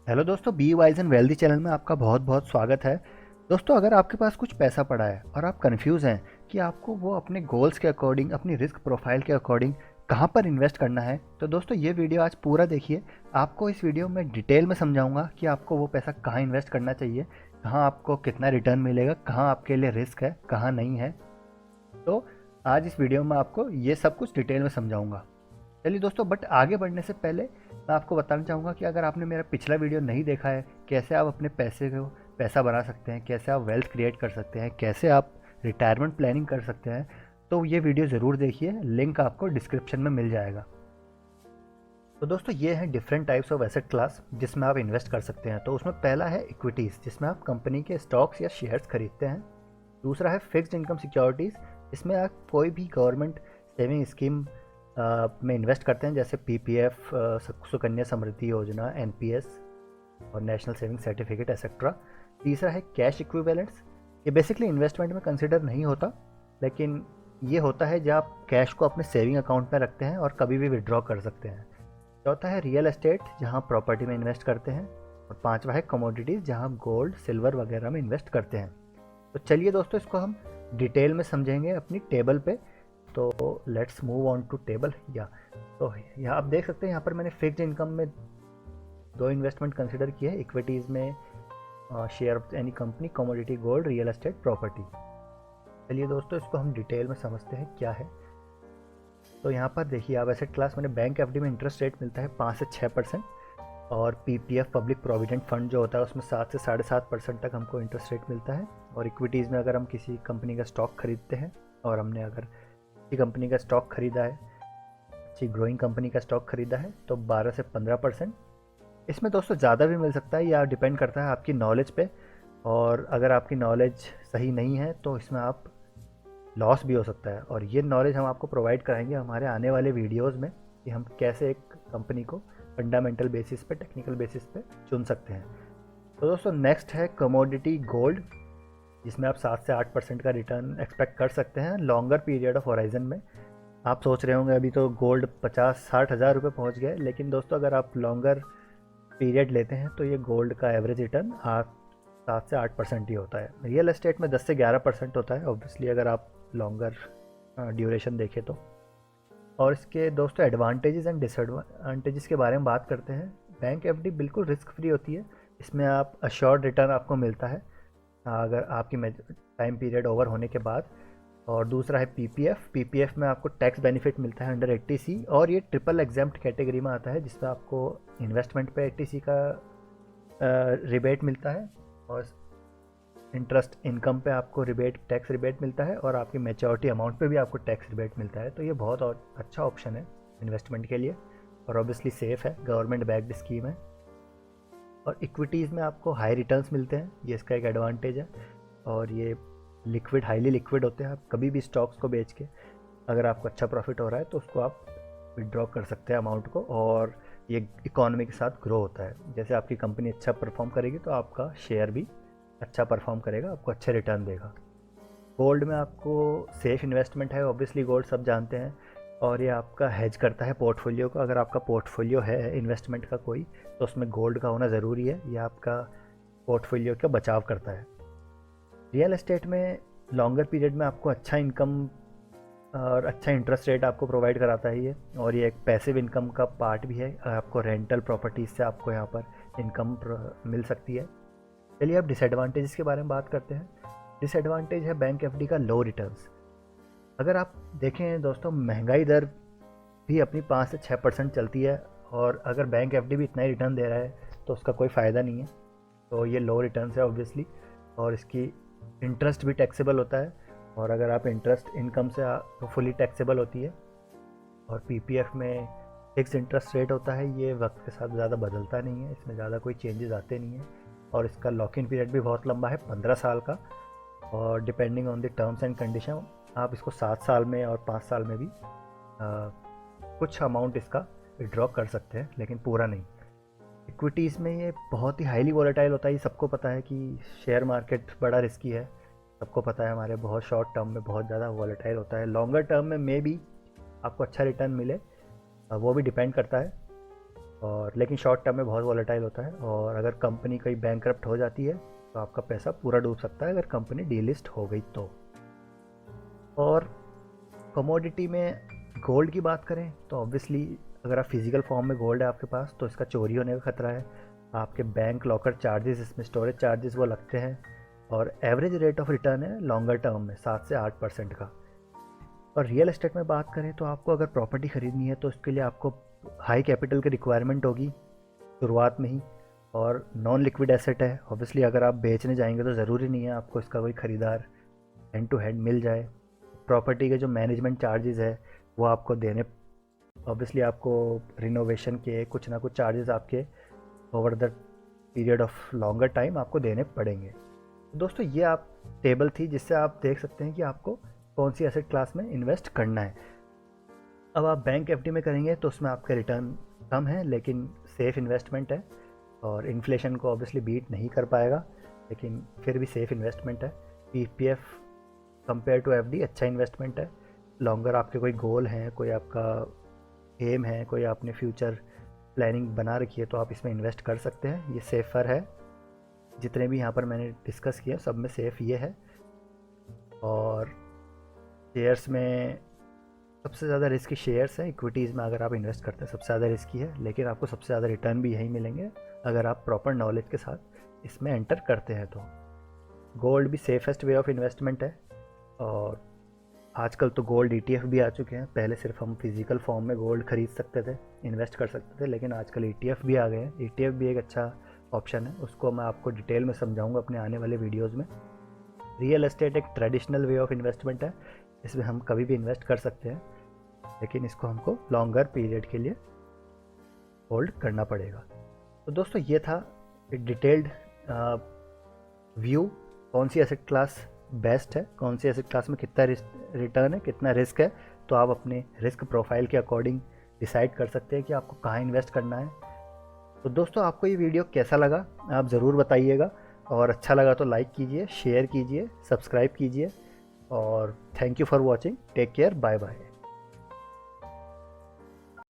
Hello दोस्तों, be wise and wealthy channel में आपका बहुत बहुत स्वागत है। दोस्तों, अगर आपके पास कुछ पैसा पड़ा है और आप कंफ्यूज हैं कि आपको वो अपने गोल्स के अकॉर्डिंग, अपनी रिस्क प्रोफाइल के अकॉर्डिंग कहाँ पर इन्वेस्ट करना है, तो दोस्तों ये वीडियो आज पूरा देखिए। आपको इस वीडियो में डिटेल में समझाऊंगा कि आपको वो पैसा कहाँ इन्वेस्ट करना चाहिए, कहाँ आपको कितना रिटर्न मिलेगा, कहाँ आपके लिए रिस्क है, कहाँ नहीं है। तो आज इस वीडियो में आपको ये सब कुछ डिटेल में समझाऊंगा। चलिए दोस्तों, बट आगे बढ़ने से पहले मैं आपको बताना चाहूँगा कि अगर आपने मेरा पिछला वीडियो नहीं देखा है, कैसे आप अपने पैसे को पैसा बना सकते हैं, कैसे आप वेल्थ क्रिएट कर सकते हैं, कैसे आप रिटायरमेंट प्लानिंग कर सकते हैं, तो ये वीडियो ज़रूर देखिए। लिंक आपको डिस्क्रिप्शन में मिल जाएगा। तो दोस्तों, ये हैं different types of asset class जिसमें आप इन्वेस्ट कर सकते हैं। तो उसमें पहला है इक्विटीज़, जिसमें आप कंपनी के स्टॉक्स या शेयर्स खरीदते हैं। दूसरा है फिक्स्ड इनकम सिक्योरिटीज़, इसमें आप कोई भी गवर्नमेंट सेविंग स्कीम में इन्वेस्ट करते हैं, जैसे पीपीएफ, सुकन्या समृद्धि योजना, एनपीएस और नेशनल सेविंग सर्टिफिकेट एक्सेट्रा। तीसरा है कैश इक्विवेलेंट्स, ये बेसिकली इन्वेस्टमेंट में कंसिडर नहीं होता, लेकिन ये होता है जब आप कैश को अपने सेविंग अकाउंट में रखते हैं और कभी भी विड्रॉ कर सकते हैं। चौथा है रियल एस्टेट, जहाँ प्रॉपर्टी में इन्वेस्ट करते हैं। और पांचवा है कमोडिटीज़, जहाँ गोल्ड सिल्वर वगैरह में इन्वेस्ट करते हैं। तो चलिए दोस्तों, इसको हम डिटेल में समझेंगे अपनी टेबल पे। तो let's move on to table. तो यहाँ आप देख सकते हैं, यहाँ पर मैंने फिक्स्ड इनकम में दो इन्वेस्टमेंट कंसिडर किए हैं। इक्विटीज़ में share of any company, commodity, gold, real estate, property. चलिए दोस्तों, इसको हम डिटेल में समझते हैं क्या है। तो यहाँ पर देखिए, आप एसेट क्लास मैंने बैंक एफडी में इंटरेस्ट रेट मिलता है 5 से 6%। और पीपीएफ पब्लिक प्रोविडेंट फंड जो होता है उसमें 7 से 7.5% तक हमको इंटरेस्ट रेट मिलता है। और इक्विटीज़ में अगर हम किसी कंपनी का स्टॉक खरीदते हैं, और हमने अगर किसी कंपनी का स्टॉक खरीदा है, अच्छी ग्रोइंग कंपनी का स्टॉक खरीदा है, तो 12 से 15%। इसमें दोस्तों ज़्यादा भी मिल सकता है, या डिपेंड करता है आपकी नॉलेज पे। और अगर आपकी नॉलेज सही नहीं है तो इसमें आप लॉस भी हो सकता है। और ये नॉलेज हम आपको प्रोवाइड कराएंगे हमारे आने वाले वीडियोज़ में, कि हम कैसे एक कंपनी को फंडामेंटल बेसिस पे, टेक्निकल बेसिस पे चुन सकते हैं। तो दोस्तों, नेक्स्ट है कमोडिटी गोल्ड, जिसमें आप 7 से 8% का रिटर्न एक्सपेक्ट कर सकते हैं लॉन्गर पीरियड ऑफ होराइजन में। आप सोच रहे होंगे अभी तो गोल्ड 50-60 हज़ार रुपये पहुँच गए, लेकिन दोस्तों अगर आप लॉन्गर पीरियड लेते हैं तो ये गोल्ड का एवरेज रिटर्न 7 से 8% ही होता है। रियल एस्टेट में 10 से 11% होता है, ऑब्वियसली अगर आप लॉन्गर ड्यूरेशन देखें तो। और इसके दोस्तों एडवांटेजेस एंड डिसएडवांटेजेस के बारे में बात करते हैं। बैंक एफडी बिल्कुल रिस्क फ्री होती है, इसमें आप अश्योर्ड रिटर्न आपको मिलता है अगर आपकी टाइम पीरियड ओवर होने के बाद। और दूसरा है पीपीएफ। पीपीएफ में आपको टैक्स बेनिफिट मिलता है अंडर 80C, और ये ट्रिपल एग्जाम्प्ट कैटेगरी में आता है, जिसमें आपको इन्वेस्टमेंट पे 80C का रिबेट मिलता है, और इंटरेस्ट इनकम पे आपको रिबेट, टैक्स रिबेट मिलता है, और आपकी मैच्योरिटी अमाउंट पे भी आपको टैक्स रिबेट मिलता है। तो ये बहुत और अच्छा ऑप्शन है इन्वेस्टमेंट के लिए, और ऑब्वियसली सेफ़ है, गवर्नमेंट बैक्ड स्कीम है। और इक्विटीज़ में आपको हाई रिटर्न्स मिलते हैं, ये इसका एक एडवांटेज है। और ये लिक्विड, हाईली लिक्विड होते हैं। आप कभी भी स्टॉक्स को बेच के अगर आपको अच्छा प्रॉफिट हो रहा है तो उसको आप विड्रॉ कर सकते हैं अमाउंट को, और ये इकोनॉमी के साथ ग्रो होता है। जैसे आपकी कंपनी अच्छा परफॉर्म करेगी तो आपका शेयर भी अच्छा परफॉर्म करेगा, आपको अच्छे रिटर्न देगा। गोल्ड में आपको सेफ इन्वेस्टमेंट है, ऑब्वियसली गोल्ड सब जानते हैं। और ये आपका हेज करता है पोर्टफोलियो को। अगर आपका पोर्टफोलियो है इन्वेस्टमेंट का कोई, तो उसमें गोल्ड का होना ज़रूरी है, ये आपका पोर्टफोलियो का बचाव करता है। रियल एस्टेट में लॉन्गर पीरियड में आपको अच्छा इनकम और अच्छा इंटरेस्ट रेट आपको प्रोवाइड कराता है ये, और ये एक पैसिव इनकम का पार्ट भी है। आपको रेंटल प्रॉपर्टीज़ से आपको यहाँ पर इनकम मिल सकती है। चलिए अब डिसएडवांटेजेस के बारे में बात करते हैं। डिसएडवांटेज है बैंक एफडी का लो रिटर्न्स। अगर आप देखें दोस्तों, महंगाई दर भी अपनी 5 से 6% चलती है, और अगर बैंक एफडी भी इतना ही रिटर्न दे रहा है तो उसका कोई फ़ायदा नहीं है। तो ये लो रिटर्न है ऑब्वियसली, और इसकी इंटरेस्ट भी टैक्सेबल होता है। और अगर आप इंटरेस्ट इनकम से तो फुली टैक्सेबल होती है। और पीपीएफ में फिक्स इंटरेस्ट रेट होता है, ये वक्त के साथ ज़्यादा बदलता नहीं है, इसमें ज़्यादा कोई चेंजेस आते नहीं हैं। और इसका लॉक इन पीरियड भी बहुत लंबा है, 15 साल का। और depending on the terms and condition आप इसको 7 साल में और 5 साल में भी कुछ अमाउंट इसका विड्रॉ कर सकते हैं, लेकिन पूरा नहीं। इक्विटीज़ में ये बहुत ही हाईली वॉलेटाइल होता है। ये सबको पता है कि शेयर मार्केट बड़ा रिस्की है, सबको पता है। हमारे बहुत शॉर्ट टर्म में बहुत ज़्यादा वॉलेटाइल होता है, लॉन्गर टर्म में भी आपको अच्छा रिटर्न मिले, वो भी डिपेंड करता है। और लेकिन शॉर्ट टर्म में बहुत वॉलेटाइल होता है, और अगर कंपनी कहीं बैंकरप्ट हो जाती है तो आपका पैसा पूरा डूब सकता है अगर कंपनी डीलिस्ट हो गई तो। और कमोडिटी में गोल्ड की बात करें तो ऑब्वियसली अगर आप फिजिकल फॉर्म में गोल्ड है आपके पास तो इसका चोरी होने का खतरा है। आपके बैंक लॉकर चार्जेस, इसमें स्टोरेज चार्जेस वो लगते हैं, और एवरेज रेट ऑफ रिटर्न है लॉन्गर टर्म में 7 से 8% का। और रियल एस्टेट में बात करें तो आपको अगर प्रॉपर्टी ख़रीदनी है तो उसके लिए आपको हाई कैपिटल की रिक्वायरमेंट होगी शुरुआत में ही, और नॉन लिक्विड एसेट है। ऑब्वियसली अगर आप बेचने जाएंगे तो ज़रूरी नहीं है आपको इसका कोई ख़रीदार हैंड टू हैंड मिल जाए। प्रॉपर्टी के जो मैनेजमेंट चार्जेस है वो आपको देने, ऑब्वियसली आपको रिनोवेशन के कुछ ना कुछ चार्जेस आपके over the period of longer time आपको देने पड़ेंगे। तो दोस्तों ये आप टेबल थी जिससे आप देख सकते हैं कि आपको कौन सी एसेट क्लास में इन्वेस्ट करना है। अब आप बैंक एफडी में करेंगे तो उसमें आपका रिटर्न कम है लेकिन सेफ़ इन्वेस्टमेंट है, और इन्फ्लेशन को ऑब्वियसली बीट नहीं कर पाएगा लेकिन फिर भी सेफ़ इन्वेस्टमेंट है। पीपीएफ कंपेयर टू एफडी अच्छा इन्वेस्टमेंट है। लॉन्गर आपके कोई गोल हैं, कोई आपका एम है, कोई आपने फ्यूचर प्लानिंग बना रखी है तो आप इसमें इन्वेस्ट कर सकते हैं, ये सेफ़र है। जितने भी यहाँ पर मैंने डिस्कस किए सब में सेफ़ ये है। और शेयर्स में सबसे ज़्यादा रिस्की शेयर्स है, इक्विटीज़ में अगर आप इन्वेस्ट करते हैं सबसे ज़्यादा रिस्की है, लेकिन आपको सबसे ज़्यादा रिटर्न भी यही मिलेंगे अगर आप प्रॉपर नॉलेज के साथ इसमें एंटर करते हैं तो। गोल्ड भी सेफेस्ट वे ऑफ इन्वेस्टमेंट है, और आजकल तो गोल्ड ETF भी आ चुके हैं। पहले सिर्फ हम फिज़िकल फॉर्म में गोल्ड खरीद सकते थे, इन्वेस्ट कर सकते थे, लेकिन आजकल ETF भी आ गए हैं। ETF भी एक अच्छा ऑप्शन है, उसको मैं आपको डिटेल में समझाऊंगा अपने आने वाले वीडियोज़ में। रियल एस्टेट एक ट्रेडिशनल वे ऑफ इन्वेस्टमेंट है, इसमें हम कभी भी इन्वेस्ट कर सकते हैं लेकिन इसको हमको लॉन्गर पीरियड के लिए होल्ड करना पड़ेगा। तो दोस्तों ये था एक डिटेल्ड व्यू कौन सी एसेट क्लास बेस्ट है, कौन सी एसेट क्लास में कितना रिटर्न है, कितना रिस्क है। तो आप अपने रिस्क प्रोफाइल के अकॉर्डिंग डिसाइड कर सकते हैं कि आपको कहाँ इन्वेस्ट करना है। तो दोस्तों आपको ये वीडियो कैसा लगा आप ज़रूर बताइएगा, और अच्छा लगा तो लाइक कीजिए, शेयर कीजिए, सब्सक्राइब कीजिए, और thank you for watching. Take care, bye bye.